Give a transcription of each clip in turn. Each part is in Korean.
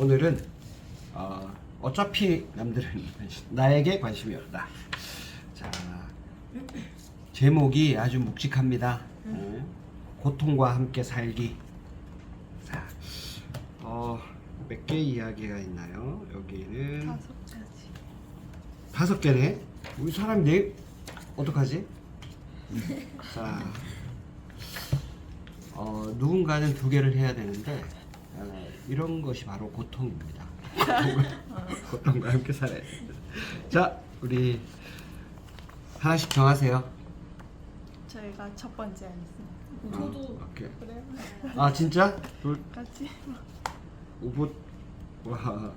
오늘은 어차피 남들은 나에게 관심이 없다. 자, 제목이 아주 묵직합니다. 고통과 함께 살기. 자, 몇 개 이야기가 있나요? 여기는 5개네. 우리 사람 어떡하지? 자, 누군가는 2개를 해야 되는데 이런 것이 바로 고통입니다. 고통과 함께 살아야 됩니다. 자, 우리 하나씩 정하세요. 저희가 첫 번째 하겠습니다. 저도 오케이. 그래요? 아 진짜? 같이. 우붓. 와.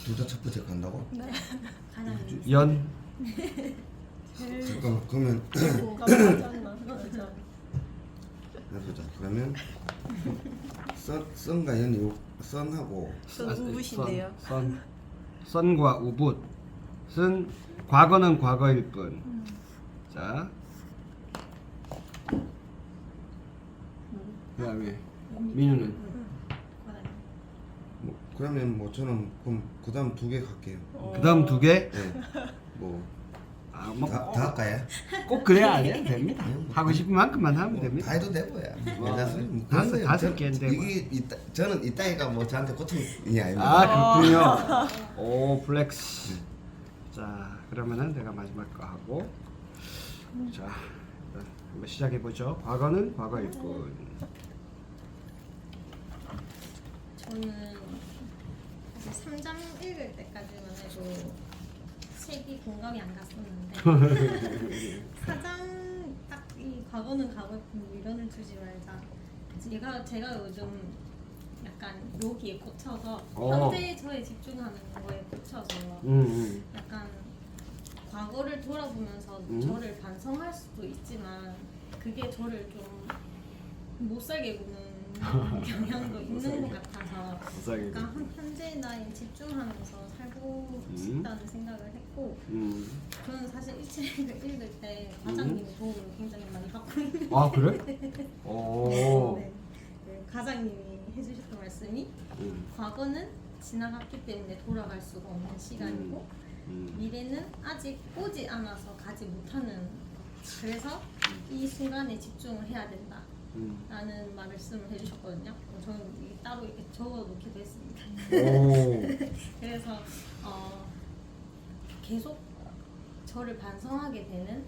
둘 다 첫 번째 간다고? 네. 가장 연. 제일 잠깐만 그러면 공감하지 않나? 그죠? 해보자. 그러면 썬과 연이 썬하고 저는 우붓인데요. 썬과 우붓은 과거는 과거일 뿐. 자. 그다음에 민우는 뭐 그러면 뭐 저는 그럼 그다음 2개 갈게요. 그다음 2개. 네. 뭐 뭐 다 할까요? 꼭 그래야 안 해도 됩니다. 하고 싶은 만큼만 하면 뭐 됩니다. 다 해도 되고요. 뭐 다섯 개인데 뭐. 이게 저는 이따위가 뭐 저한테 고통이 아닙니다. 아 그렇군요. 오 플렉스. 자 그러면은 내가 마지막 거 하고 자 한번 시작해 보죠. 과거는 과거일 뿐. 저는 사실 3장 읽을 때까지만 해도 책이 공감이 안 갔었는데 4장 딱 이 과거는 과거일 뿐 미련을 두지 말자. 제가 요즘 약간 여기에 꽂혀서 현재의 저에 집중하는 거에 꽂혀서 약간 과거를 돌아보면서 저를 반성할 수도 있지만 그게 저를 좀 못 살게 구는 경향도 있는 것 같아서 약간 현재 나에 집중하면서 살고 싶다는 생각을 했고 저는 사실 이 책을 읽을 때 과장님의 도움을 굉장히 많이 받고 있는데 아 그래? 오. 네. 네, 과장님이 해주셨던 말씀이 과거는 지나갔기 때문에 돌아갈 수가 없는 시간이고 미래는 아직 오지 않아서 가지 못하는 것. 그래서 이 순간에 집중을 해야 된다 라는 말씀을 해주셨거든요. 저는 이게 따로 이렇게 적어놓기도 했습니다. 오. 그래서 계속 저를 반성하게 되는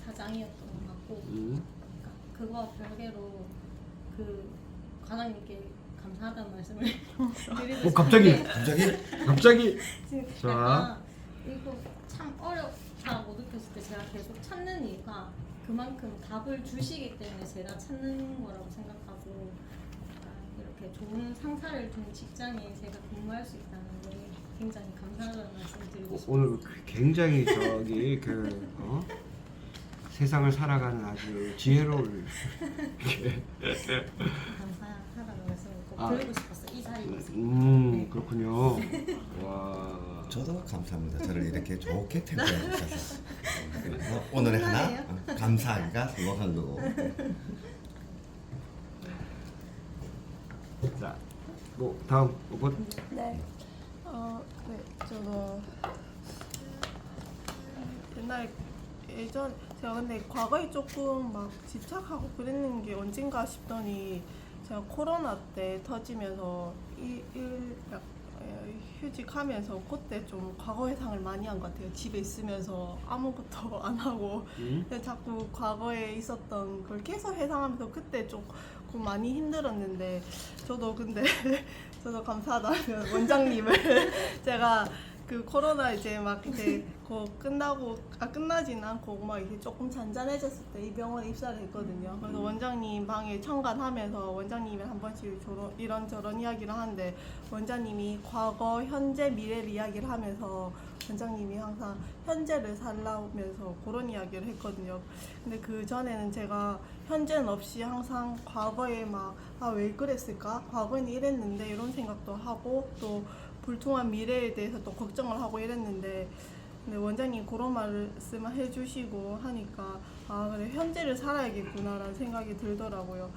사장이었던 것 같고 그거와 별개로 그 과장님께 감사하다는 말씀을 드리고 갑자기? 싶은데 갑자기? 지금 자. 약간 이거 참 어렵다고 느꼈을 때 제가 계속 찾는 이유가 그만큼 답을 주시기 때문에 제가 찾는 거라고 생각하고 이렇게 좋은 상사를 둔 직장에 제가 근무할 수 있다는 게 굉장히 감사하다는 말씀을 드리고 싶어요. 오늘 굉장히 세상을 살아가는 아주 지혜로울 감사하다는 말씀을 꼭 드리고 싶었어요. 이 자리에서. 그렇군요. 와. 저도 감사합니다. 저를 이렇게 좋게 평가해 주셔서 오늘의 하나 감사하기가 성공한 거고. 자, 뭐 다음 우붓. 네. 네. 저도 예전 제가 근데 과거에 조금 막 집착하고 그랬는 게 언젠가 싶더니 제가 코로나 때 터지면서 휴직하면서 그때 좀 과거 회상을 많이 한 것 같아요. 집에 있으면서 아무것도 안 하고 근데 자꾸 과거에 있었던 걸 계속 회상하면서 그때 조금 많이 힘들었는데 저도 저도 감사하다면 원장님을 제가 그 코로나 이제 막 이제 끝나진 않고 막 이제 조금 잔잔해졌을 때 이 병원에 입사를 했거든요. 그래서 원장님 방에 청간하면서 원장님이 한 번씩 이런저런 이야기를 하는데 원장님이 과거, 현재, 미래를 이야기를 하면서 원장님이 항상 현재를 살라면서 그런 이야기를 했거든요. 근데 그 전에는 제가 현재는 없이 항상 과거에 막 왜 그랬을까? 과거에는 이랬는데 이런 생각도 하고 또 불투명한 미래에 대해서 또 걱정을 하고 이랬는데 근데 원장님 그런 말씀을 해주시고 하니까 그래 현재를 살아야겠구나라는 생각이 들더라고요.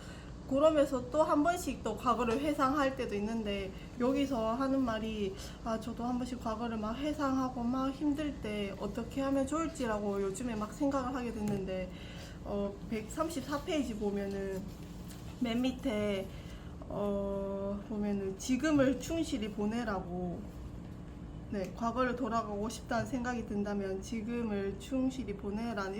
그러면서 또 한 번씩 또 과거를 회상할 때도 있는데 여기서 하는 말이 저도 한 번씩 과거를 막 회상하고 막 힘들 때 어떻게 하면 좋을지라고 요즘에 막 생각을 하게 됐는데 134페이지 보면은 맨 밑에 보면은 지금을 충실히 보내라고, 네, 과거를 돌아가고 싶다는 생각이 든다면 지금을 충실히 보내라는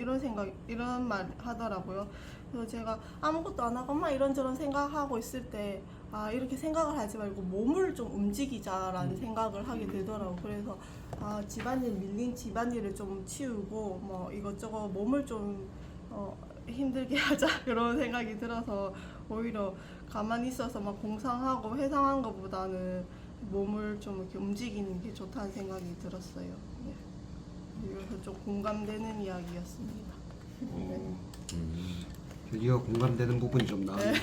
이런 말 하더라고요. 그래서 제가 아무것도 안 하고 막 이런저런 생각하고 있을 때 이렇게 생각을 하지 말고 몸을 좀 움직이자라는 생각을 하게 되더라고요. 그래서 집안일 밀린 집안일을 좀 치우고 뭐 이것저것 몸을 좀 힘들게 하자 이런 생각이 들어서 오히려 가만히 있어서 막 공상하고 회상한 것보다는 몸을 좀 이렇게 움직이는 게 좋다는 생각이 들었어요. 네. 그래서 좀 공감되는 이야기였습니다. 드디어 공감되는 부분이 좀 나오네요.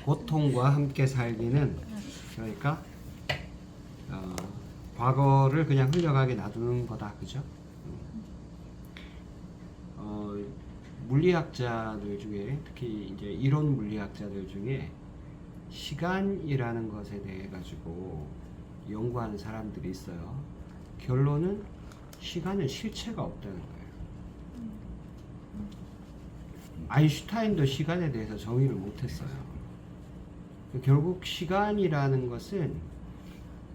고통과 함께 살기는 그러니까 과거를 그냥 흘러가게 놔두는 거다, 그죠? 물리학자들 중에 특히 이제 이론 물리학자들 중에 시간이라는 것에 대해 가지고 연구하는 사람들이 있어요. 결론은 시간은 실체가 없다는 거예요. 아인슈타인도 시간에 대해서 정의를 못했어요. 결국 시간이라는 것은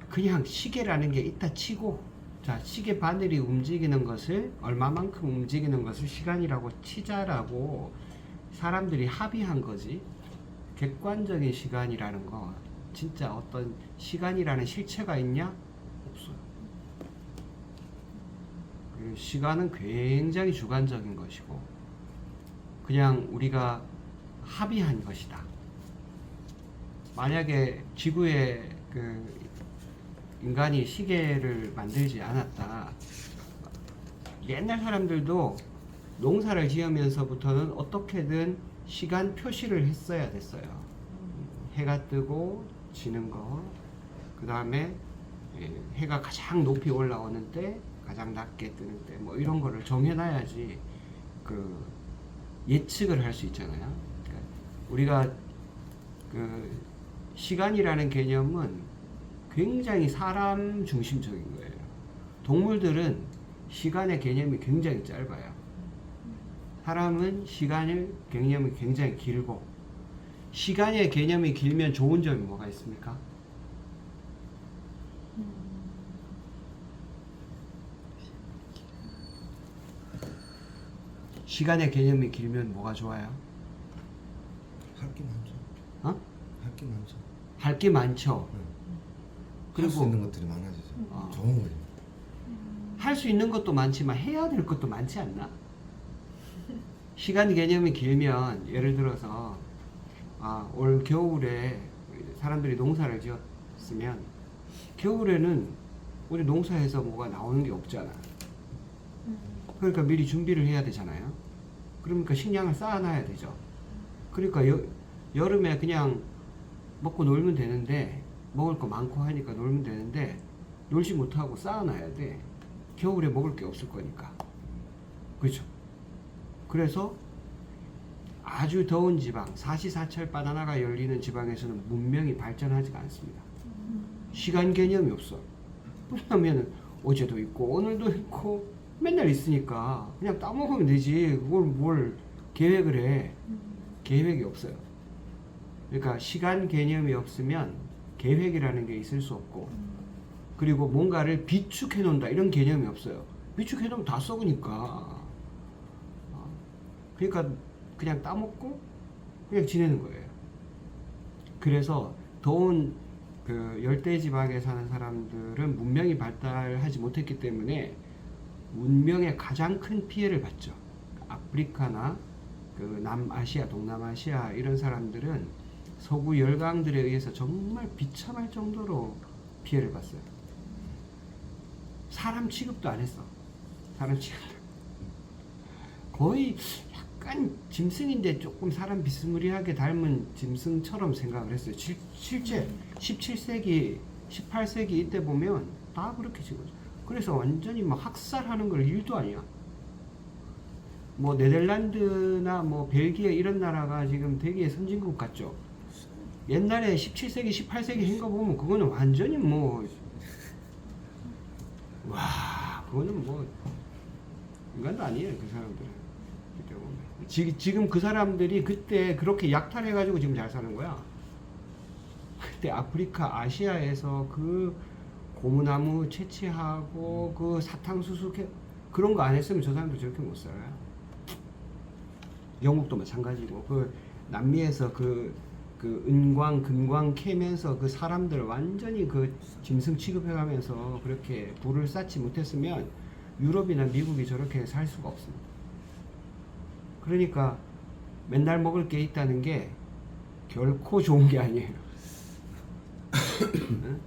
그냥 시계라는 게 있다 치고, 자, 시계 바늘이 움직이는 것을 얼마만큼 움직이는 것을 시간이라고 치자라고 사람들이 합의한 거지. 객관적인 시간이라는 거, 진짜 어떤 시간이라는 실체가 있냐? 없어요. 시간은 굉장히 주관적인 것이고 그냥 우리가 합의한 것이다. 만약에 지구에 인간이 시계를 만들지 않았다. 옛날 사람들도 농사를 지으면서부터는 어떻게든 시간 표시를 했어야 됐어요. 해가 뜨고 지는 거, 그 다음에 해가 가장 높이 올라오는 때, 가장 낮게 뜨는 때, 뭐 이런 거를 정해놔야지 예측을 할 수 있잖아요. 그러니까 우리가 시간이라는 개념은 굉장히 사람 중심적인 거예요. 동물들은 시간의 개념이 굉장히 짧아요. 사람은 시간의 개념이 굉장히 길고, 시간의 개념이 길면 좋은 점이 뭐가 있습니까? 시간의 개념이 길면 뭐가 좋아요? 할 게 많죠. 어? 할 게 많죠. 할 게 많죠. 할 수 있는 것들이 많아지죠. 좋은 거예요. 할 수 있는 것도 많지만 해야 될 것도 많지 않나? 시간 개념이 길면 예를 들어서 올 겨울에 사람들이 농사를 지었으면 겨울에는 우리 농사에서 뭐가 나오는 게 없잖아. 그러니까 미리 준비를 해야 되잖아요. 그러니까 식량을 쌓아놔야 되죠. 그러니까 여름에 그냥 먹고 놀면 되는데, 먹을 거 많고 하니까 놀면 되는데 놀지 못하고 쌓아놔야 돼. 겨울에 먹을 게 없을 거니까. 그렇죠? 그래서 아주 더운 지방, 사시사철 바나나가 열리는 지방에서는 문명이 발전하지가 않습니다. 시간 개념이 없어. 왜냐하면 어제도 있고 오늘도 있고 맨날 있으니까 그냥 따먹으면 되지. 그걸 뭘 계획을 해. 계획이 없어요. 그러니까 시간 개념이 없으면 계획이라는 게 있을 수 없고, 그리고 뭔가를 비축해 놓는다 이런 개념이 없어요. 비축해 놓으면 다 썩으니까. 그러니까 그냥 따먹고 그냥 지내는 거예요. 그래서 더운 열대 지방에 사는 사람들은 문명이 발달하지 못했기 때문에 문명의 가장 큰 피해를 봤죠. 아프리카나 남아시아, 동남아시아 이런 사람들은 서구 열강들에 의해서 정말 비참할 정도로 피해를 봤어요. 사람 취급도 안 했어. 사람 취급. 거의 약간 짐승인데 조금 사람 비스무리하게 닮은 짐승처럼 생각을 했어요. 실제 17세기, 18세기 이때 보면 다 그렇게 찍어요. 그래서 완전히 막 학살하는 걸 일도 아니야. 뭐 네덜란드나 뭐 벨기에 이런 나라가 지금 되게 선진국 같죠. 옛날에 17세기, 18세기 한 거 보면 그거는 완전히 뭐 와, 그거는 뭐 인간도 아니에요, 그 사람들은. 그때 보면. 지금 그 사람들이 그때 그렇게 약탈해가지고 지금 잘 사는 거야. 그때 아프리카, 아시아에서 그 고무나무 채취하고 그 사탕수수 그런 거 안 했으면 저 사람들 저렇게 못 살아요. 영국도 마찬가지고 그 남미에서 그 은광, 금광 캐면서 그 사람들 완전히 그 짐승 취급해가면서 그렇게 부를 쌓지 못했으면 유럽이나 미국이 저렇게 살 수가 없습니다. 그러니까 맨날 먹을 게 있다는 게 결코 좋은 게 아니에요. 응?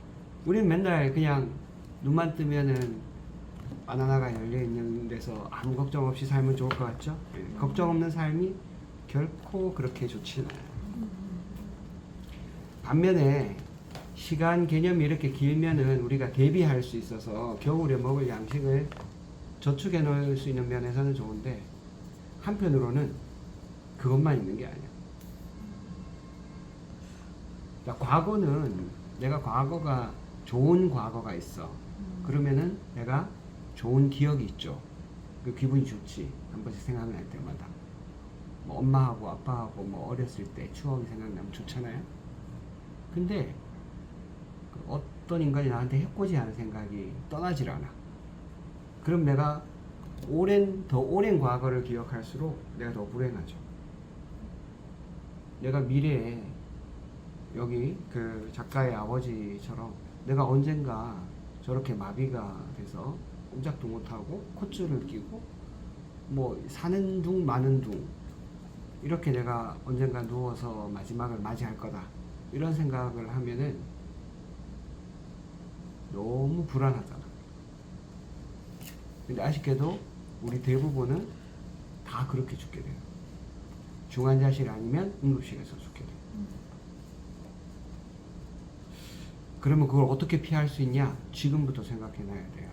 우린 맨날 그냥 눈만 뜨면은 바나나가 열려 있는 데서 아무 걱정 없이 살면 좋을 것 같죠? 걱정 없는 삶이 결코 그렇게 좋지는 않아요. 반면에 시간 개념이 이렇게 길면은 우리가 대비할 수 있어서 겨울에 먹을 양식을 저축해 놓을 수 있는 면에서는 좋은데 한편으로는 그것만 있는 게 아니야. 그러니까 과거는 내가 과거가 좋은 과거가 있어. 그러면은 내가 좋은 기억이 있죠. 그 기분이 좋지. 한 번씩 생각날 때마다. 뭐 엄마하고 아빠하고 뭐 어렸을 때 추억이 생각나면 좋잖아요. 근데 그 어떤 인간이 나한테 해코지하는 생각이 떠나질 않아. 그럼 내가 더 오랜 과거를 기억할수록 내가 더 불행하죠. 내가 미래에 여기 그 작가의 아버지처럼 내가 언젠가 저렇게 마비가 돼서 꼼짝도 못하고 콧줄을 끼고 뭐 사는 둥 마는 둥 이렇게 내가 언젠가 누워서 마지막을 맞이할 거다 이런 생각을 하면은 너무 불안하잖아. 근데 아쉽게도 우리 대부분은 다 그렇게 죽게 돼요. 중환자실 아니면 응급실에서 죽게 돼요. 그러면 그걸 어떻게 피할 수 있냐? 지금부터 생각해 놔야 돼요.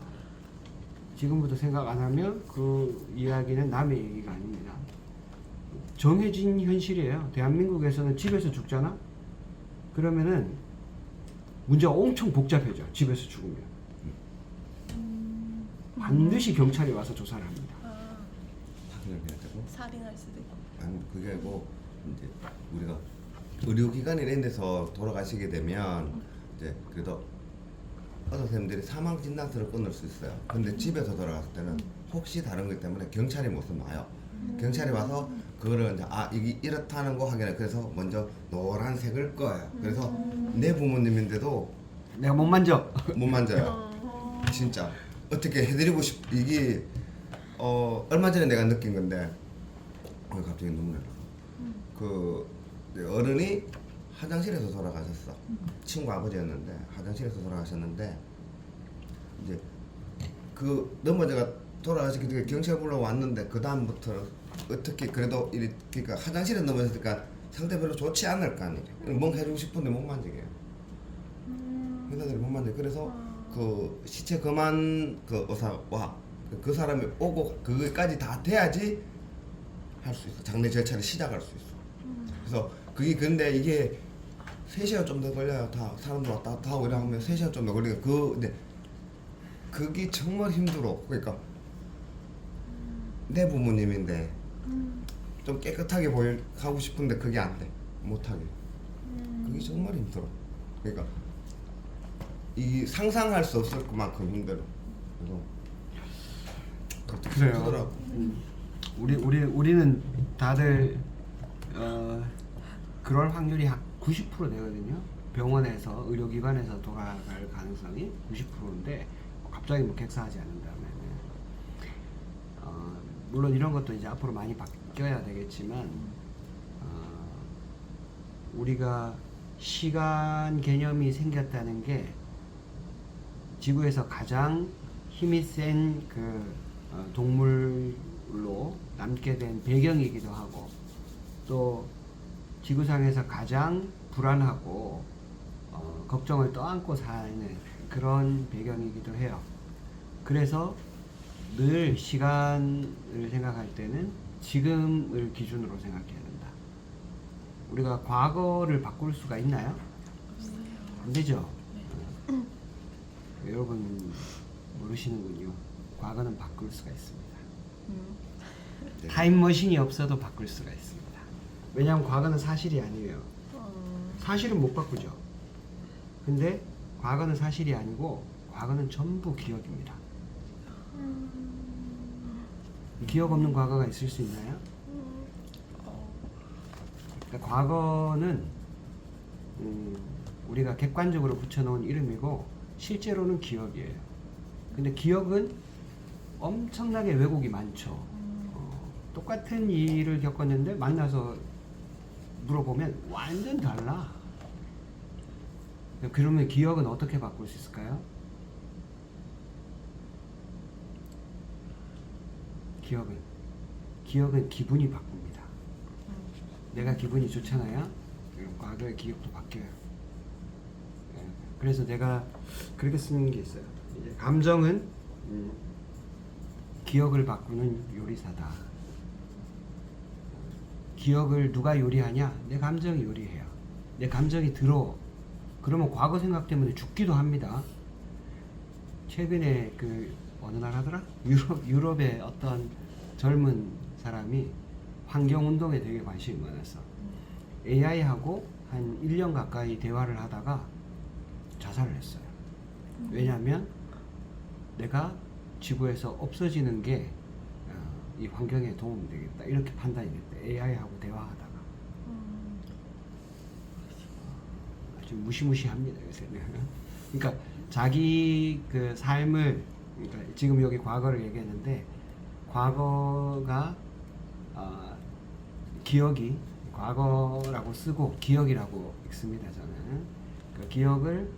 지금부터 생각 안 하면 그 이야기는 남의 얘기가 아닙니다. 정해진 현실이에요. 대한민국에서는 집에서 죽잖아? 그러면은 문제가 엄청 복잡해져. 집에서 죽으면. 반드시 경찰이 와서 조사를 합니다. 확인을 해야 되고. 살인할 수도 있고. 아니 그게 뭐 이제 우리가 의료기관 이런 데서 돌아가시게 되면 이제 그래도 의사 선생님들이 사망 진단서를 끊을 수 있어요. 근데 집에서 돌아갔을 때는 혹시 다른 것 때문에 경찰이 무슨 와요. 경찰이 와서 그거를 이제 이게 이렇다는 거 확인해. 그래서 먼저 노란색을 꺼요. 그래서 내 부모님인데도 내가 못 만져. 못 만져요. 진짜 어떻게 해드리고 이게 얼마 전에 내가 느낀 건데 갑자기 눈물이 나. 그 어른이 화장실에서 돌아가셨어. 친구 아버지였는데 화장실에서 돌아가셨는데 이제 그 넘어져가 돌아가시기 전에 경찰 불러 왔는데 그 다음부터 어떻게 그래도 그러니까 화장실에 넘어졌으니까 상태 별로 좋지 않을 거 아니에요. 뭔가 해주고 싶은데 못 만지게. 회사들이 못 만져. 그래서 그 시체 검안 그 의사와 그 사람이 오고 그거까지 다 돼야지 할 수 있어. 장례 절차를 시작할 수 있어. 그래서 그게 근데 이게 3시간 좀 더 걸려요. 다 사람들 왔다 갔다 하고 이러면 3시간 좀 더 걸리니까 근데 그게 정말 힘들어. 그러니까 내 부모님인데 좀 깨끗하게 하고 싶은데 그게 안 돼. 못하게. 그게 정말 힘들어. 그러니까 이 상상할 수 없을 만큼 힘들어. 그래서 그래요. 힘들더라고. 우리는 다들 그럴 확률이 한 90% 되거든요. 병원에서 의료기관에서 돌아갈 가능성이 90%인데 갑자기 뭐 객사하지 않는다면 물론 이런 것도 이제 앞으로 많이 바뀌어야 되겠지만 우리가 시간 개념이 생겼다는 게 지구에서 가장 힘이 센 그 동물로 남게 된 배경이기도 하고 또 지구상에서 가장 불안하고 걱정을 떠안고 사는 그런 배경이기도 해요. 그래서 늘 시간을 생각할 때는 지금을 기준으로 생각해야 된다. 우리가 과거를 바꿀 수가 있나요? 안 되죠. 여러분 모르시는군요. 과거는 바꿀 수가 있습니다. 네. 타임머신이 없어도 바꿀 수가 있습니다. 왜냐하면 과거는 사실이 아니에요. 사실은 못 바꾸죠. 근데 과거는 사실이 아니고 과거는 전부 기억입니다. 기억 없는 과거가 있을 수 있나요? 그러니까 과거는 우리가 객관적으로 붙여놓은 이름이고 실제로는 기억이에요. 근데 기억은 엄청나게 왜곡이 많죠. 똑같은 일을 겪었는데 만나서 물어보면 완전 달라. 그러면 기억은 어떻게 바꿀 수 있을까요? 기억은 기분이 바꿉니다. 내가 기분이 좋잖아요. 그럼 과거의 기억도 바뀌어요. 예, 그래서 내가 그렇게 쓰는 게 있어요. 이제 감정은 기억을 바꾸는 요리사다. 기억을 누가 요리하냐? 내 감정이 요리해요. 내 감정이 들어. 그러면 과거 생각 때문에 죽기도 합니다. 최근에 그 어느 나라더라? 유럽의 어떤 젊은 사람이 환경운동에 되게 관심이 많았어. AI하고 한 1년 가까이 대화를 하다가 자살을 했어요. 왜냐하면 내가 지구에서 없어지는 게 이 환경에 도움이 되겠다. 이렇게 판단이 됐대. AI하고 대화하다가. 아주 무시무시합니다, 요새는. 그러니까 자기 그 삶을, 그러니까 지금 여기 과거를 얘기했는데, 과거가 기억이 과거라고 쓰고 기억이라고 읽습니다, 저는. 그 기억을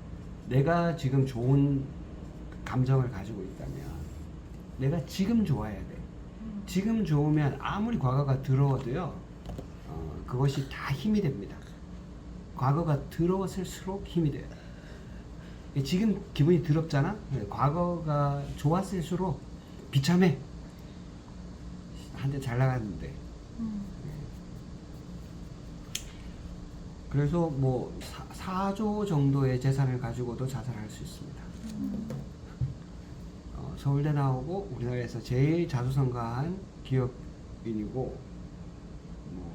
내가 지금 좋은 감정을 가지고 있다면 내가 지금 좋아야 돼. 지금 좋으면 아무리 과거가 더러워도요, 그것이 다 힘이 됩니다. 과거가 더러웠을수록 힘이 돼요. 지금 기분이 더럽잖아? 과거가 좋았을수록 비참해. 한때 잘 나갔는데. 그래서 뭐 4조 정도의 재산을 가지고도 자살할 수 있습니다. 서울대 나오고 우리나라에서 제일 자수성가한 기업인이고 뭐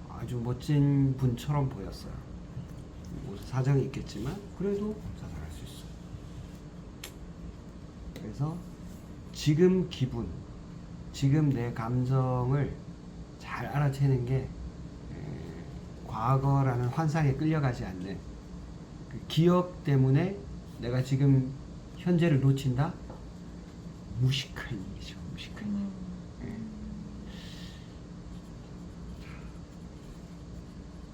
아주 멋진 분처럼 보였어요. 뭐 사정이 있겠지만 그래도 자살할 수 있어요. 그래서 지금 기분, 지금 내 감정을 잘 알아채는 게 과거라는 환상에 끌려가지 않는 그 기억 때문에 내가 지금 현재를 놓친다? 무식한 일이죠. 무식한 일. 예.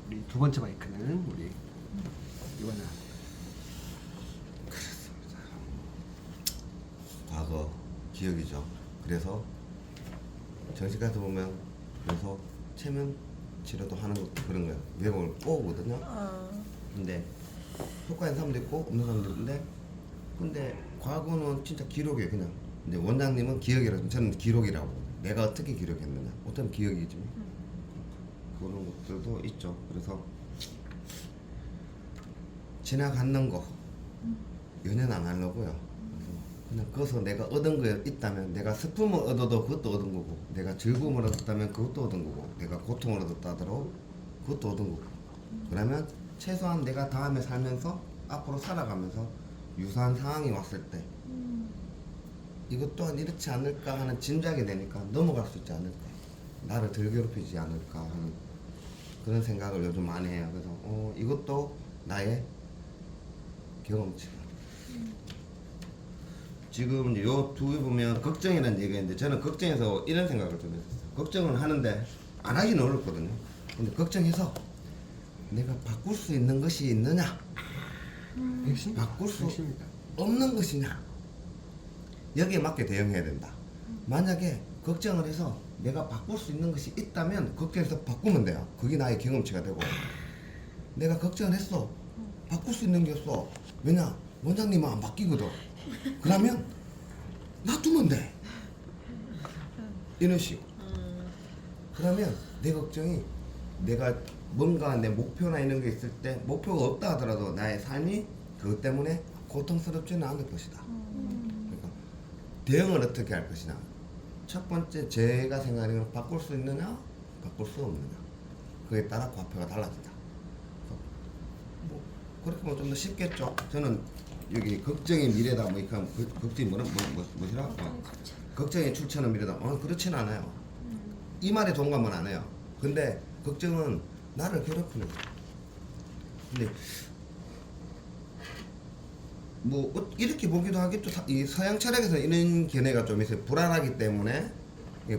우리 두 번째 마이크는 우리 이거는 그렇습니다. 과거 기억이죠. 그래서 정신과에서 보면 그래서 체면 치료도 하는 것도 그런 거예요. 외모를 꼬거든요. 근데 효과 있는 사람도 있고 없는 사람도 있는데 근데 과거는 진짜 기록이에요. 그냥. 근데 원장님은 기억이라고 저는 기록이라고. 내가 어떻게 기록했느냐. 어떤 기억이지. 그런 것들도 있죠. 그래서 지나가는 거 연연 안 하려고요. 그냥 거기서 내가 얻은 거 있다면 내가 슬픔을 얻어도 그것도 얻은 거고 내가 즐거움을 얻었다면 그것도 얻은 거고 내가 고통을 얻었다 하더라도 그것도 얻은 거고 그러면 최소한 내가 다음에 살면서 앞으로 살아가면서 유사한 상황이 왔을 때 이것 또한 이렇지 않을까 하는 짐작이 되니까 넘어갈 수 있지 않을까 나를 덜 괴롭히지 않을까 하는 그런 생각을 요즘 많이 해요. 그래서 이것도 나의 경험치. 지금 이제 요 두 개 보면 걱정이라는 얘기가 있는데 저는 걱정해서 이런 생각을 좀 했었어요. 걱정을 하는데 안 하기는 어렵거든요. 근데 걱정해서 내가 바꿀 수 있는 것이 있느냐 바꿀 수 핵심이다. 없는 것이냐 여기에 맞게 대응해야 된다. 만약에 걱정을 해서 내가 바꿀 수 있는 것이 있다면 걱정해서 바꾸면 돼요. 그게 나의 경험치가 되고 내가 걱정을 했어 바꿀 수 있는 게 없어. 왜냐 원장님은 안 바뀌거든. 그러면 놔두면 돼. 이런 식으로. 그러면 내 걱정이 내가 뭔가 내 목표나 이런 게 있을 때 목표가 없다 하더라도 나의 삶이 그것 때문에 고통스럽지는 않을 것이다. 그러니까 대응을 어떻게 할 것이냐. 첫 번째 제가 생각하는 건 바꿀 수 있느냐 바꿀 수 없느냐. 그에 따라 과표가 달라진다. 뭐 그렇게 뭐 좀 더 쉽겠죠. 저는 여기 걱정이 미래다 뭐 이렇게 하면 걱정이 뭐시라? 걱정이 출처는 미래다. 그렇진 않아요. 이 말에 동감은 안 해요. 근데 걱정은 나를 괴롭히는 거야. 근데 뭐 이렇게 보기도 하겠죠. 이 서양 철학에서 이런 견해가 좀 있어요. 불안하기 때문에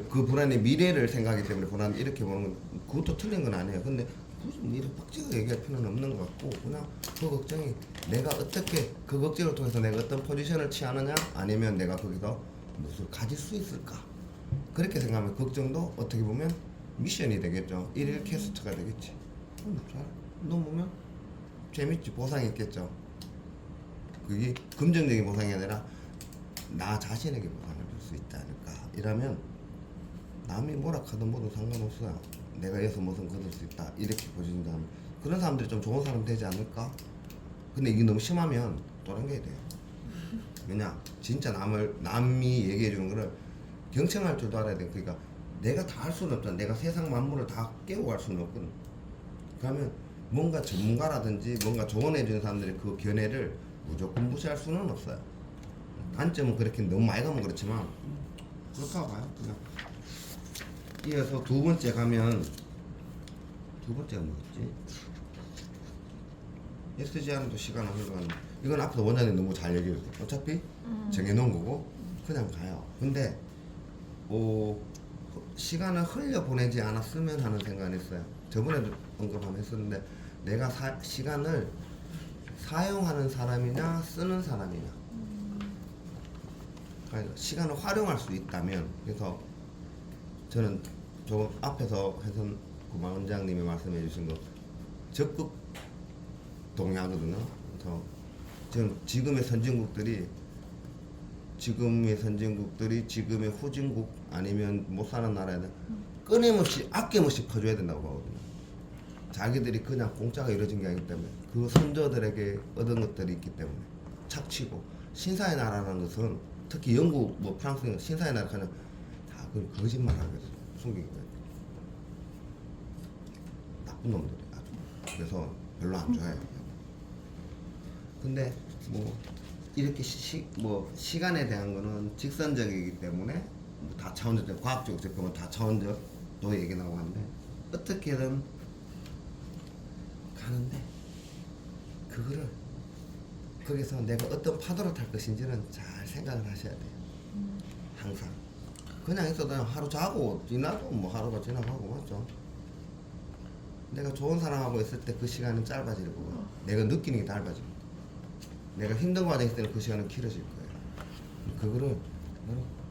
그 불안의 미래를 생각하기 때문에 불안 이렇게 보는 건 그것도 틀린 건 아니에요. 근데 굳이 이렇게 빡지게 얘기할 필요는 없는 것 같고 그냥 그 걱정이 내가 어떻게 그 걱정을 통해서 내가 어떤 포지션을 취하느냐 아니면 내가 거기서 무엇을 가질 수 있을까 그렇게 생각하면 걱정도 어떻게 보면 미션이 되겠죠. 일일 캐스트가 되겠지. 잘 넘으면 재밌지. 보상이 있겠죠. 그게 금전적인 보상이 아니라 나 자신에게 보상을 줄 수 있지 않을까. 이러면 남이 뭐라 하든 뭐든 상관없어요. 내가 여기서 무슨 거둘 수 있다 이렇게 보신다면 그런 사람들이 좀 좋은 사람 되지 않을까. 근데 이게 너무 심하면 또랑개야 돼요. 왜냐 진짜 남이 얘기해 주는 거를 경청할 줄도 알아야 돼. 그러니까 내가 다 할 수는 없잖아. 내가 세상 만물을 다 깨고 갈 수는 없거든. 그러면 뭔가 전문가라든지 뭔가 조언해 주는 사람들의 그 견해를 무조건 무시할 수는 없어요. 단점은 그렇게 너무 많이 가면 그렇지만 그렇다고 봐요. 그냥 이어서 두 번째 가면 두 번째가 뭐였지? SGR은 또 시간을 흘러가는 이건 앞으로 원장님 너무 잘 얘기해요. 어차피 정해놓은 거고 그냥 가요. 근데 시간을 흘려보내지 않았으면 하는 생각이 있어요. 저번에도 언급하면 했었는데 내가 시간을 사용하는 사람이냐 쓰는 사람이냐 그러니까 시간을 활용할 수 있다면 그래서 저는 저 앞에서 해선 구만 원장님이 말씀해 주신 거 적극 동의하거든요. 그래서 저는 지금의 선진국들이 지금의 후진국 아니면 못 사는 나라에는 끊임없이 아낌없이 퍼줘야 된다고 보거든요. 자기들이 그냥 공짜가 이루어진 게 아니기 때문에 그 선조들에게 얻은 것들이 있기 때문에 착취고 신사의 나라라는 것은 특히 영국 뭐 프랑스 신사의 나라 그냥 다 그 거짓말 하거든요. 숨기는 거예요. 나쁜 놈들이 아주. 그래서 별로 안 좋아해요. 근데 뭐 이렇게 시간에 대한 거는 직선적이기 때문에 뭐 다차원적 과학적으로 접근은 다차원적 또 얘기 나오고 하는데 어떻게든 가는데 그거를 거기서 내가 어떤 파도를 탈 것인지는 잘 생각을 하셔야 돼요. 항상 그냥 있어도 하루 자고 지나도 뭐 하루가 지나가고 맞죠. 내가 좋은 사람하고 있을 때 그 시간은 짧아질 거고 내가 느끼는 게 짧아질 거고 내가 힘든 과정에 있을 때는 그 시간은 길어질 거예요. 그거를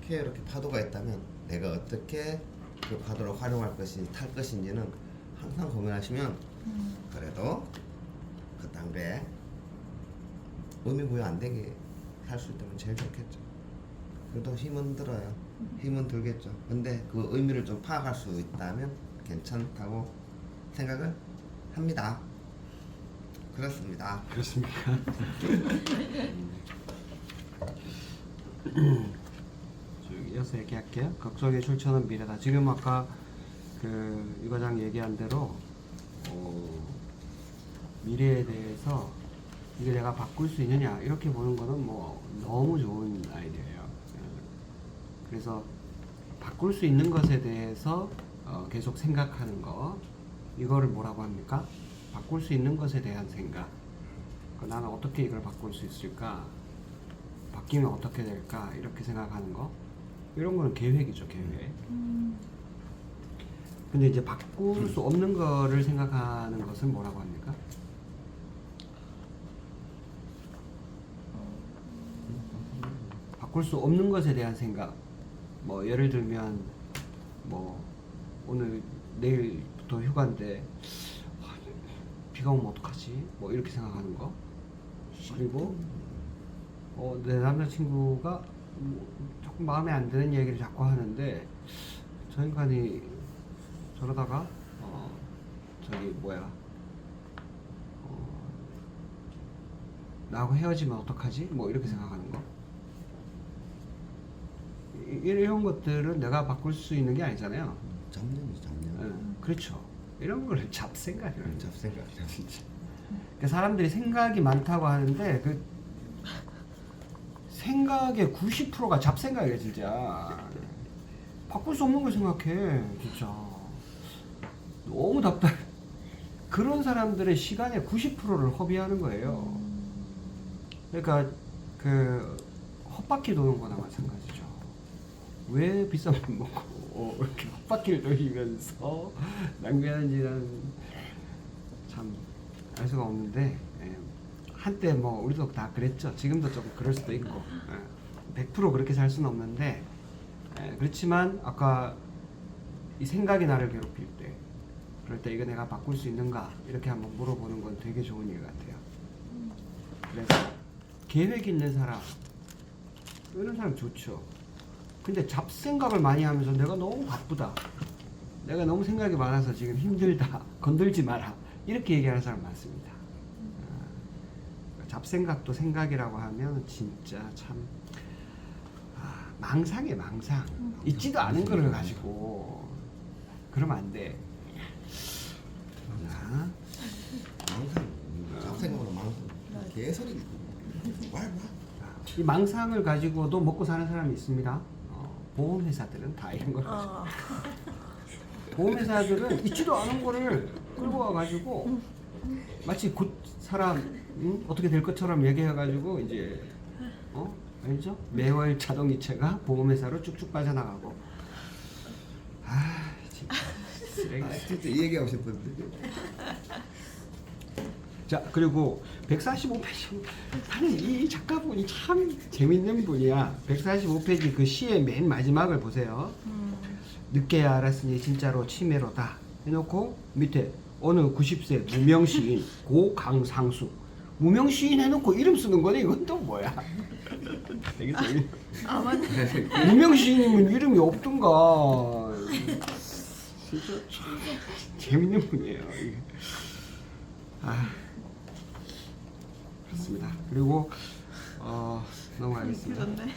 이렇게 파도가 있다면 내가 어떻게 그 파도를 활용할 것인지 탈 것인지는 항상 고민하시면 그래도 그 단계에 의미 부여 안 되게 할 수 있다면 제일 좋겠죠. 그래도 힘은 들어요. 힘은 들겠죠. 근데 그 의미를 좀 파악할 수 있다면 괜찮다고 생각을 합니다. 그렇습니다. 그렇습니까? 이어서 얘기할게요. 걱정의 출처는 미래다. 지금 아까 그 이 과장 얘기한 대로 미래에 대해서 이게 내가 바꿀 수 있느냐 이렇게 보는 거는 뭐 너무 좋은 아이디어예요. 그래서 바꿀 수 있는 것에 대해서 계속 생각하는 거 이거를 뭐라고 합니까? 바꿀 수 있는 것에 대한 생각. 나는 어떻게 이걸 바꿀 수 있을까? 바뀌면 어떻게 될까? 이렇게 생각하는 거. 이런 거는 계획이죠, 계획. 근데 이제 바꿀 수 없는 거를 생각하는 것은 뭐라고 합니까? 바꿀 수 없는 것에 대한 생각. 뭐 예를 들면 뭐 오늘 내일부터 휴가인데 비가 오면 어떡하지? 뭐 이렇게 생각하는 거. 그리고 내 남자친구가 조금 마음에 안 드는 얘기를 자꾸 하는데 저 인간이 저러다가 저기 뭐야 나하고 헤어지면 어떡하지? 뭐 이렇게 생각하는 거. 이런 것들은 내가 바꿀 수 있는 게 아니잖아요. 잡념이지 잡념. 그렇죠. 이런 걸 잡생각이라는 거죠. 잡생각이야 진짜. 그러니까 사람들이 생각이 많다고 하는데 그 생각의 90%가 잡생각이야 진짜. 바꿀 수 없는 걸 생각해 진짜. 너무 답답해. 그런 사람들의 시간의 90%를 허비하는 거예요. 그러니까 그 헛바퀴 도는 거나 마찬가지죠. 왜 비싼 밥 먹고 이렇게 헛바퀴를 돌리면서 낭비하는지는 참 알 수가 없는데, 예. 한때 뭐 우리도 다 그랬죠. 지금도 좀 그럴 수도 있고, 예. 100% 그렇게 살 수는 없는데, 예. 그렇지만 아까 이 생각이 나를 괴롭힐 때, 그럴 때 이거 내가 바꿀 수 있는가 이렇게 한번 물어보는 건 되게 좋은 일 같아요. 그래서 계획 있는 사람, 이런 사람 좋죠. 근데 잡생각을 많이 하면서 내가 너무 바쁘다, 내가 너무 생각이 많아서 지금 힘들다, 건들지 마라, 이렇게 얘기하는 사람 많습니다. 잡생각도 생각이라고 하면 진짜 참 망상이에요. 망상. 있지도 않은 거를 가지고 그러면 안 돼. 자, 망상. 잡생각으로 망상. 개소리. 말. 이 망상을 가지고도 먹고 사는 사람이 있습니다. 보험회사들은 다 이런 걸 보험회사들은 있지도 않은 거를 끌고 와가지고 마치 곧 사람 어떻게 될 것처럼 얘기해가지고 이제 알죠? 매월 자동이체가 보험회사로 쭉쭉 빠져나가고. 진짜 쓰레기. 진짜 이 얘기하고 싶었는데. 자, 그리고 145페이지 나는 이 작가분이 참 재밌는 분이야. 145페이지 그 시의 맨 마지막을 보세요. 늦게야 알았으니 진짜로 치매로다 해놓고 밑에 어느 90세 무명시인 고강상수, 무명시인 해놓고 이름 쓰는 거네. 이건 또 뭐야? 되게 재밌. 맞네. 무명시인이면 이름이 없던가. 진짜 참 재밌는 분이에요. 이게. 그렇습니다. 그리고 넘어가겠습니다. 그렇네.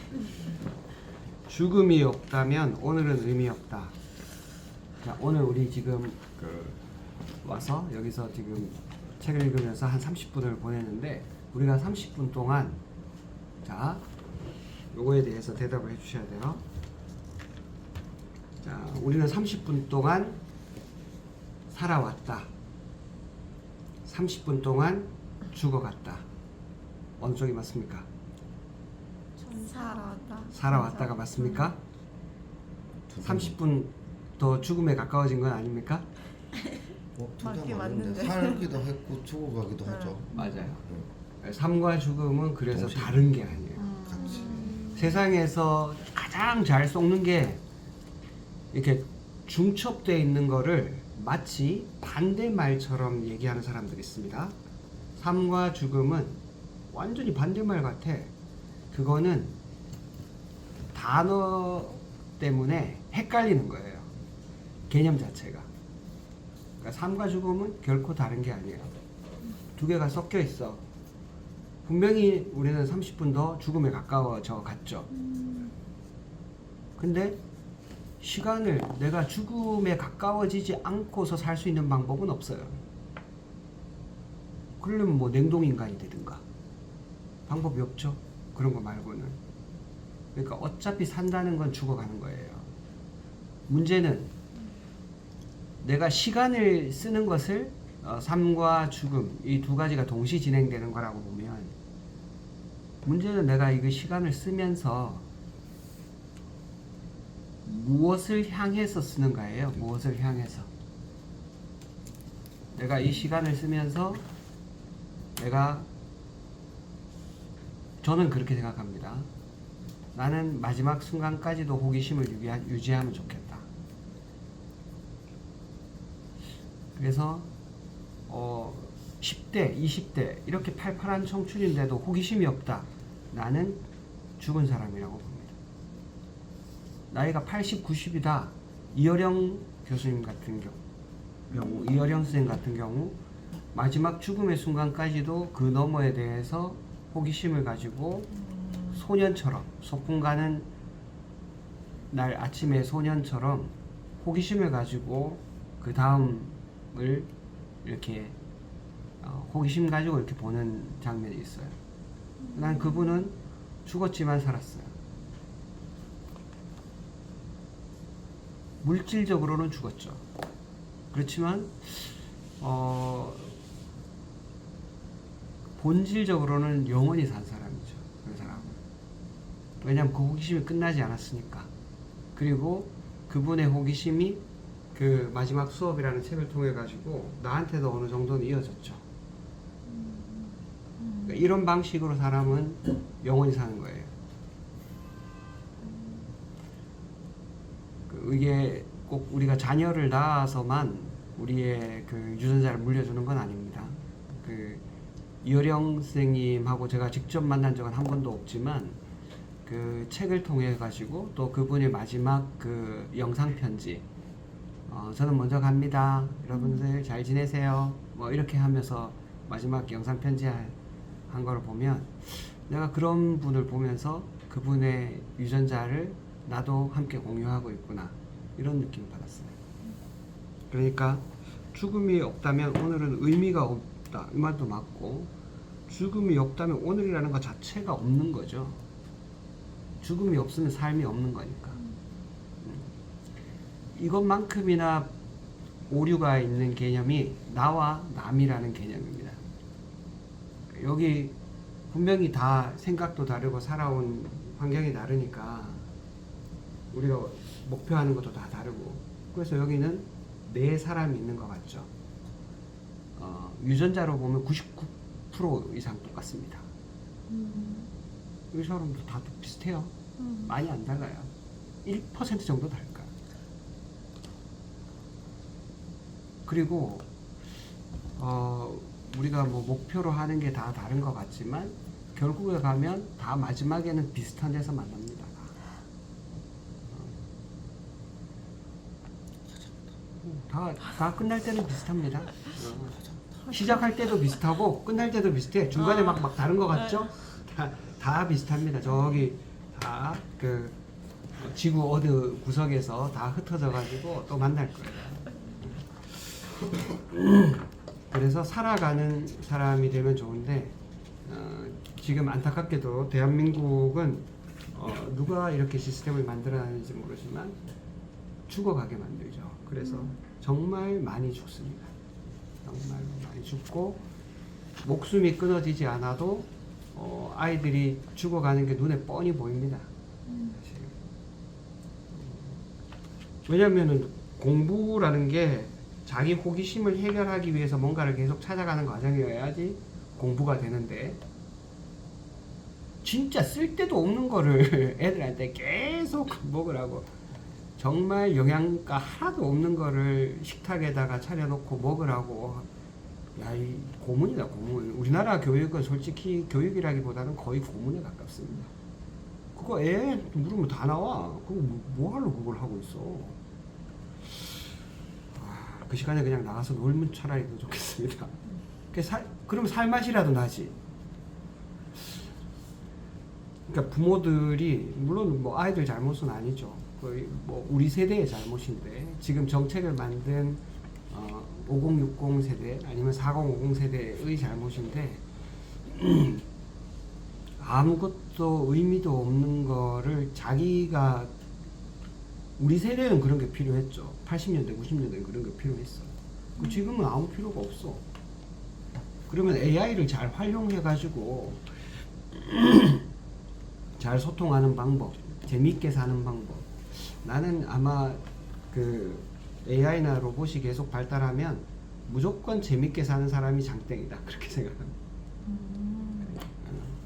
죽음이 없다면 오늘은 의미 없다. 자, 오늘 우리 지금 와서 여기서 지금 책을 읽으면서 한 30분을 보냈는데, 우리가 30분 동안 자 요거에 대해서 대답을 해주셔야 돼요. 자, 우리는 30분 동안 살아왔다. 30분 동안 죽어갔다. 어느 쪽이 맞습니까? 살아왔다. 살아왔다가 맞습니까? 30분 더 죽음에 가까워진 건 아닙니까? 맞긴 맞는데. 살기도 했고 죽어가기도 하죠. 맞아요. 삶과 죽음은 그래서 동시에. 다른 게 아니에요. 같이. 세상에서 가장 잘 썩는 게 이렇게 중첩되어 있는 거를 마치 반대말처럼 얘기하는 사람들이 있습니다. 삶과 죽음은 완전히 반대말 같아. 그거는 단어 때문에 헷갈리는 거예요. 개념 자체가. 그러니까 삶과 죽음은 결코 다른 게 아니에요. 두 개가 섞여 있어. 분명히 우리는 30분 더 죽음에 가까워져 갔죠. 근데 시간을 내가 죽음에 가까워지지 않고서 살 수 있는 방법은 없어요. 그러려면 뭐 냉동인간이 되든가 방법이 없죠. 그런 거 말고는. 그러니까 어차피 산다는 건 죽어가는 거예요. 문제는 내가 시간을 쓰는 것을 삶과 죽음 이 두 가지가 동시 진행되는 거라고 보면, 문제는 내가 이거 시간을 쓰면서 무엇을 향해서 쓰는가예요. 무엇을 향해서. 내가 이 시간을 쓰면서 저는 그렇게 생각합니다. 나는 마지막 순간까지도 호기심을 유지하면 좋겠다. 그래서 10대, 20대 이렇게 팔팔한 청춘인데도 호기심이 없다. 나는 죽은 사람이라고 봅니다. 나이가 80, 90이다. 이어령 교수님 같은 경우, 이어령 선생 같은 경우 마지막 죽음의 순간까지도 그 너머에 대해서 호기심을 가지고 소년처럼, 소풍 가는 날 아침에 소년처럼 호기심을 가지고 그 다음을 이렇게 호기심 가지고 이렇게 보는 장면이 있어요. 난 그분은 죽었지만 살았어요. 물질적으로는 죽었죠. 그렇지만 본질적으로는 영원히 산 사람이죠. 그 사람은. 왜냐하면 그 호기심이 끝나지 않았으니까. 그리고 그분의 호기심이 그 마지막 수업이라는 책을 통해 가지고 나한테도 어느 정도는 이어졌죠. 그러니까 이런 방식으로 사람은 영원히 사는 거예요. 이게 꼭 우리가 자녀를 낳아서만 우리의 그 유전자를 물려주는 건 아닙니다. 그 이어령 선생님하고 제가 직접 만난 적은 한 번도 없지만 그 책을 통해 가지고 또 그분의 마지막 그 영상 편지, 저는 먼저 갑니다. 여러분들 잘 지내세요. 뭐 이렇게 하면서 마지막 영상 편지 한 거를 보면 내가 그런 분을 보면서 그분의 유전자를 나도 함께 공유하고 있구나 이런 느낌 받았어요. 그러니까 죽음이 없다면 오늘은 의미가 없다 이 말도 맞고, 죽음이 없다면 오늘이라는 것 자체가 없는 거죠. 죽음이 없으면 삶이 없는 거니까. 이것만큼이나 오류가 있는 개념이 나와 남이라는 개념입니다. 여기 분명히 다 생각도 다르고 살아온 환경이 다르니까 우리가 목표하는 것도 다 다르고, 그래서 여기는 네 사람이 있는 것 같죠. 유전자로 보면 99% 이상 똑같습니다. 이 사람도 다 비슷해요. 많이 안 달라요. 1% 정도 다를까. 그리고 우리가 뭐 목표로 하는 게 다 다른 것 같지만 결국에 가면 다 마지막에는 비슷한 데서 만납니다. 다 끝날 때는 비슷합니다. 시작할 때도 비슷하고 끝날 때도 비슷해. 중간에 막 다른 것 같죠? 다 비슷합니다. 저기 다 그 지구 어느 구석에서 다 흩어져 가지고 또 만날 거예요. 그래서 살아가는 사람이 되면 좋은데 지금 안타깝게도 대한민국은 누가 이렇게 시스템을 만들어놨는지 모르지만 죽어가게 만들죠. 그래서 정말 많이 죽습니다. 정말 많이 죽고 목숨이 끊어지지 않아도 아이들이 죽어가는 게 눈에 뻔히 보입니다. 사실. 왜냐하면은 공부라는 게 자기 호기심을 해결하기 위해서 뭔가를 계속 찾아가는 과정이어야지 공부가 되는데, 진짜 쓸데도 없는 거를 애들한테 계속 먹으라고, 정말 영양가 하나도 없는 거를 식탁에다가 차려놓고 먹으라고, 야, 이 고문이다, 고문. 우리나라 교육은 솔직히 교육이라기보다는 거의 고문에 가깝습니다. 그거 애 물으면 다 나와. 그거 뭐 하러 그걸 하고 있어. 그 시간에 그냥 나가서 놀면 차라리 더 좋겠습니다. 그러면 살맛이라도 나지. 그러니까 부모들이, 물론 뭐 아이들 잘못은 아니죠. 거의 뭐 우리 세대의 잘못인데, 지금 정책을 만든 5060 세대 아니면 4050 세대의 잘못인데 아무것도 의미도 없는 거를 자기가, 우리 세대는 그런 게 필요했죠. 80년대 90년대는 그런 게 필요했어. 지금은 아무 필요가 없어. 그러면 AI를 잘 활용해 가지고 잘 소통하는 방법, 재미있게 사는 방법. 나는 아마 그 AI나 로봇이 계속 발달하면 무조건 재밌게 사는 사람이 장땡이다, 그렇게 생각합니다.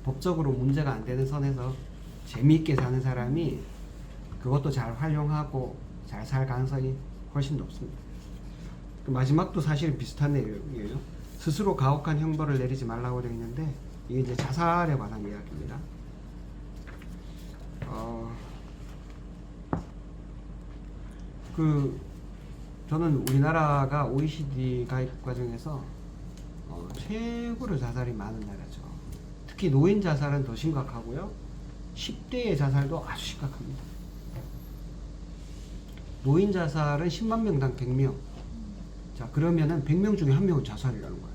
법적으로 문제가 안 되는 선에서 재미있게 사는 사람이 그것도 잘 활용하고 잘 살 가능성이 훨씬 높습니다. 그 마지막도 사실은 비슷한 내용이에요. 스스로 가혹한 형벌을 내리지 말라고 되어 있는데, 이게 이제 자살에 관한 이야기입니다. 그 저는 우리나라가 OECD 가입 과정에서 최고로 자살이 많은 나라죠. 특히 노인 자살은 더 심각하고요. 10대의 자살도 아주 심각합니다. 노인 자살은 10만 명당 100명. 자, 그러면은 100명 중에 1명은 자살이라는 거예요.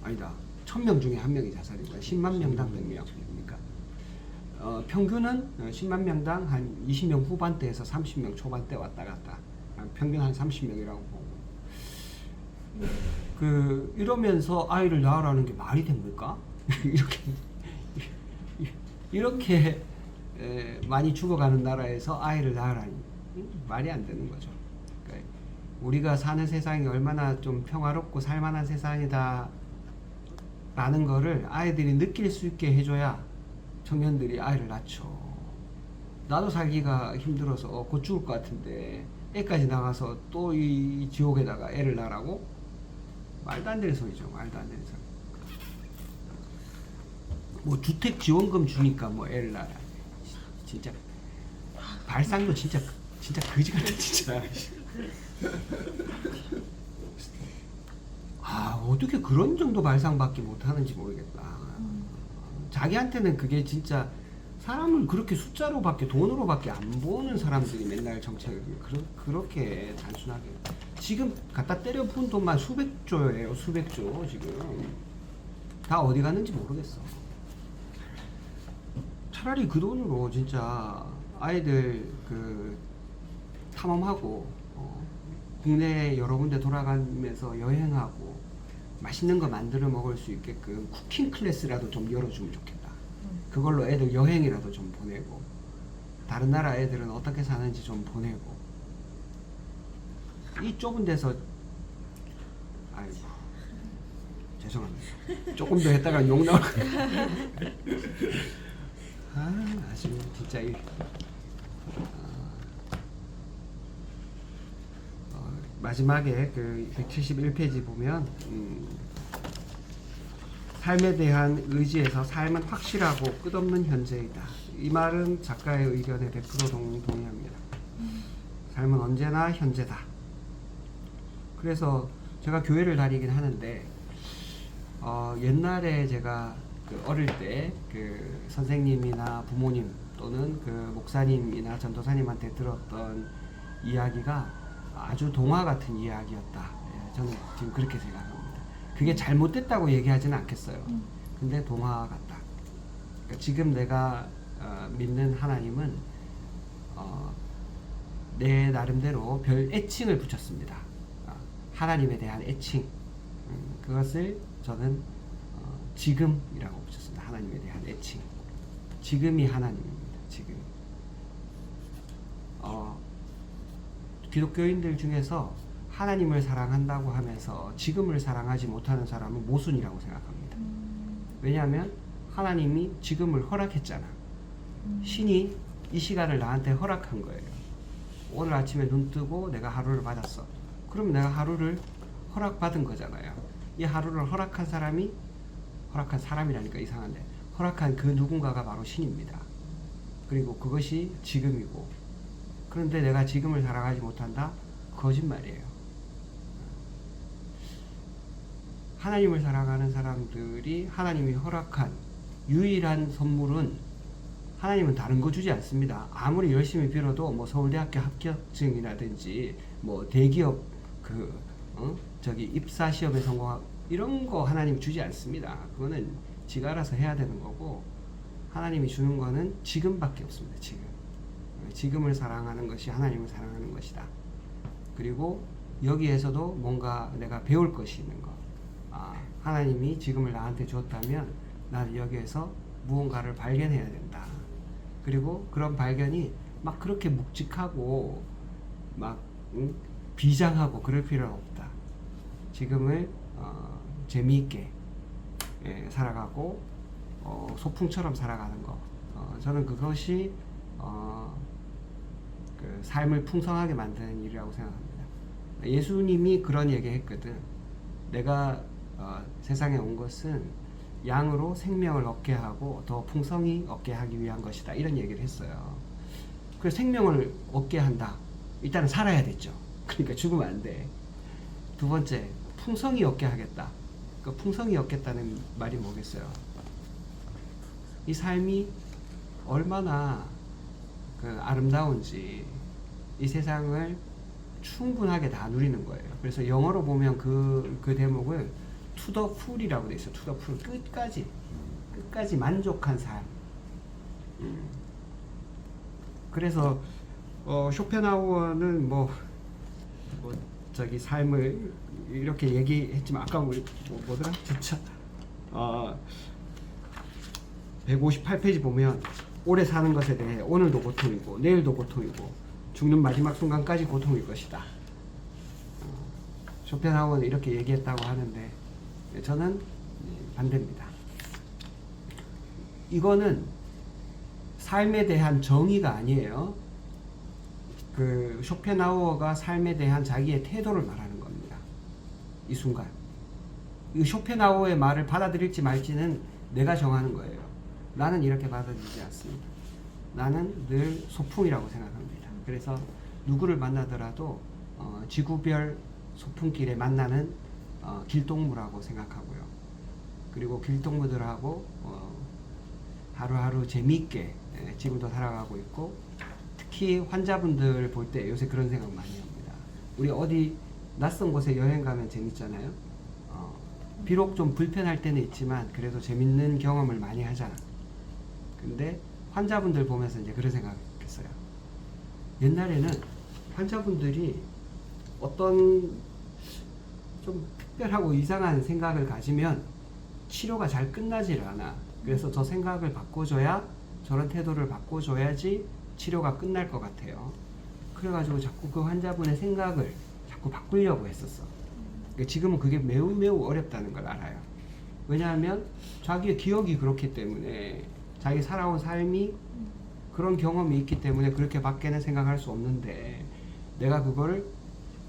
아니다. 1000명 중에 1명이 자살이고요. 10만 명당 100명. 그러니까 평균은 10만 명당 한 20명 후반대에서 30명 초반대 왔다 갔다. 평균 한 30명이라고 보고. 이러면서 아이를 낳으라는 게 말이 됩니까? 이렇게 많이 죽어가는 나라에서 아이를 낳으라니 말이 안 되는 거죠. 그러니까 우리가 사는 세상이 얼마나 좀 평화롭고 살만한 세상이다 라는 거를 아이들이 느낄 수 있게 해줘야 청년들이 아이를 낳죠. 나도 살기가 힘들어서 곧 죽을 것 같은데 애까지 나가서 또 이 지옥에다가 애를 낳으라고? 말도 안 되는 소리죠. 말도 안 되는 소리. 뭐 주택 지원금 주니까 뭐 애를 낳아. 진짜 발상도 진짜 거지 같아 진짜. 어떻게 그런 정도 발상밖에 못 하는지 모르겠다. 자기한테는 그게 진짜 사람을 그렇게 숫자로밖에 돈으로밖에 안 보는 사람들이 맨날 정책을 그렇게 단순하게 지금 갖다 때려 부은 돈만 수백조예요. 수백조 지금 다 어디 갔는지 모르겠어. 차라리 그 돈으로 진짜 아이들 탐험하고 국내 여러 군데 돌아가면서 여행하고 맛있는 거 만들어 먹을 수 있게끔 쿠킹 클래스라도 좀 열어주면 좋겠다. 그걸로 애들 여행이라도 좀 보내고 다른 나라 애들은 어떻게 사는지 좀 보내고 이 좁은 데서 아이고 죄송합니다. 조금 더 했다가 욕 나올 거예요. 아주 진짜 마지막에 171페이지 보면 삶에 대한 의지에서 삶은 확실하고 끝없는 현재이다. 이 말은 작가의 의견에 100% 동의합니다. 삶은 언제나 현재다. 그래서 제가 교회를 다니긴 하는데 옛날에 제가 어릴 때 선생님이나 부모님 또는 목사님이나 전도사님한테 들었던 이야기가 아주 동화 같은 이야기였다. 저는 지금 그렇게 생각합니다. 그게 잘못됐다고 얘기하지는 않겠어요. 근데 동화 같다. 그러니까 지금 내가 믿는 하나님은 내 나름대로 별 애칭을 붙였습니다. 하나님에 대한 애칭. 그것을 저는 지금이라고 붙였습니다. 하나님에 대한 애칭. 지금이 하나님입니다. 지금. 기독교인들 중에서 하나님을 사랑한다고 하면서 지금을 사랑하지 못하는 사람은 모순이라고 생각합니다. 왜냐하면 하나님이 지금을 허락했잖아. 신이 이 시간을 나한테 허락한 거예요. 오늘 아침에 눈 뜨고 내가 하루를 받았어. 그럼 내가 하루를 허락받은 거잖아요. 이 하루를 허락한 사람이라니까 이상한데 허락한 그 누군가가 바로 신입니다. 그리고 그것이 지금이고 그런데 내가 지금을 살아가지 못한다? 거짓말이에요. 하나님을 살아가는 사람들이 하나님이 허락한 유일한 선물은 하나님은 다른 거 주지 않습니다. 아무리 열심히 빌어도 뭐 서울대학교 합격증이라든지 뭐 대기업 입사 시험에 성공하고 이런 거 하나님 주지 않습니다. 그거는 지가 알아서 해야 되는 거고 하나님이 주는 거는 지금밖에 없습니다. 지금을 사랑하는 것이 하나님을 사랑하는 것이다. 그리고 여기에서도 뭔가 내가 배울 것이 있는 것. 하나님이 지금을 나한테 줬다면 나는 여기에서 무언가를 발견해야 된다. 그리고 그런 발견이 막 그렇게 묵직하고 막 비장하고 그럴 필요는 없다. 지금을 재미있게 살아가고 소풍처럼 살아가는 것. 저는 그것이 삶을 풍성하게 만드는 일이라고 생각합니다. 예수님이 그런 얘기 했거든. 내가 세상에 온 것은 양으로 생명을 얻게 하고 더 풍성히 얻게 하기 위한 것이다. 이런 얘기를 했어요. 그래서 생명을 얻게 한다. 일단은 살아야 됐죠. 그러니까 죽으면 안 돼. 두 번째, 풍성이 얻게 하겠다. 그 풍성이 얻겠다는 말이 뭐겠어요? 이 삶이 얼마나 그 아름다운지 이 세상을 충분하게 다 누리는 거예요. 그래서 영어로 보면 그 대목을 to the full이라고 돼 있어요. to the full. 끝까지 만족한 삶. 그래서 쇼펜하우어는 저기 삶을 이렇게 얘기했지만 아까 우리 뭐더라? 진짜 158페이지 보면 오래 사는 것에 대해 오늘도 고통이고 내일도 고통이고 죽는 마지막 순간까지 고통일 것이다. 쇼펜하우어는 이렇게 얘기했다고 하는데 저는 반대입니다. 이거는 삶에 대한 정의가 아니에요. 그 쇼펜하우어가 삶에 대한 자기의 태도를 말하는 겁니다. 이 순간. 이 쇼펜하우어의 말을 받아들일지 말지는 내가 정하는 거예요. 나는 이렇게 받아들이지 않습니다. 나는 늘 소풍이라고 생각합니다. 그래서 누구를 만나더라도 지구별 소풍길에 만나는 길동무라고 생각하고요. 그리고 길동무들하고 하루하루 재미있게 지금도 살아가고 있고, 특히 환자분들 볼 때 요새 그런 생각 많이 합니다. 우리 어디 낯선 곳에 여행 가면 재밌잖아요. 비록 좀 불편할 때는 있지만 그래도 재밌는 경험을 많이 하잖아. 근데 환자분들 보면서 이제 그런 생각했어요. 옛날에는 환자분들이 어떤 좀 특별하고 이상한 생각을 가지면 치료가 잘 끝나질 않아. 그래서 저 생각을 바꿔줘야, 저런 태도를 바꿔줘야지 치료가 끝날 것 같아요. 그래가지고 자꾸 그 환자분의 생각을 자꾸 바꾸려고 했었어. 지금은 그게 매우 매우 어렵다는 걸 알아요. 왜냐하면 자기의 기억이 그렇기 때문에, 자기 살아온 삶이 그런 경험이 있기 때문에 그렇게 밖에는 생각할 수 없는데, 내가 그거를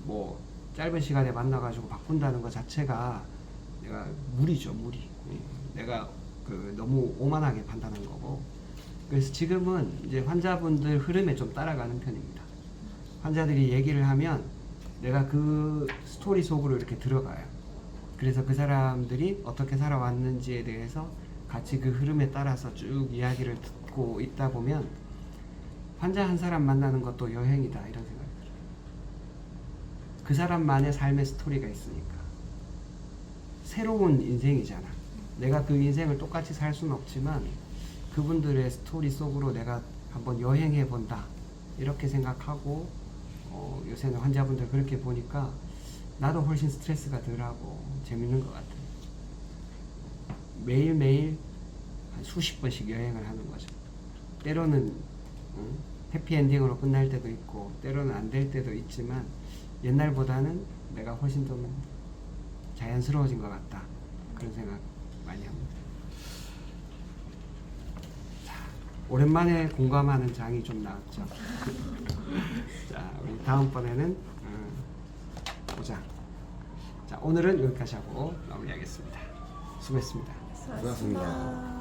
뭐 짧은 시간에 만나가지고 바꾼다는 것 자체가 내가 무리죠, 무리. 내가 너무 오만하게 판단한 거고. 그래서 지금은 이제 환자분들 흐름에 좀 따라가는 편입니다. 환자들이 얘기를 하면 내가 그 스토리 속으로 이렇게 들어가요. 그래서 그 사람들이 어떻게 살아왔는지에 대해서 같이 그 흐름에 따라서 쭉 이야기를 듣고 있다 보면 환자 한 사람 만나는 것도 여행이다, 이런 생각이 들어요. 그 사람만의 삶의 스토리가 있으니까. 새로운 인생이잖아. 내가 그 인생을 똑같이 살 수는 없지만 그분들의 스토리 속으로 내가 한번 여행해 본다, 이렇게 생각하고, 요새는 환자분들 그렇게 보니까 나도 훨씬 스트레스가 덜하고 재밌는 것 같아요. 매일매일 한 수십 번씩 여행을 하는 거죠. 때로는 해피엔딩으로 끝날 때도 있고 때로는 안 될 때도 있지만 옛날보다는 내가 훨씬 좀 자연스러워진 것 같다, 그런 생각 많이 합니다. 자, 오랜만에 공감하는 장이 좀 나왔죠. 자, 우리 다음번에는 보자. 자, 오늘은 여기까지 하고 마무리하겠습니다. 수고했습니다. 수고하셨습니다.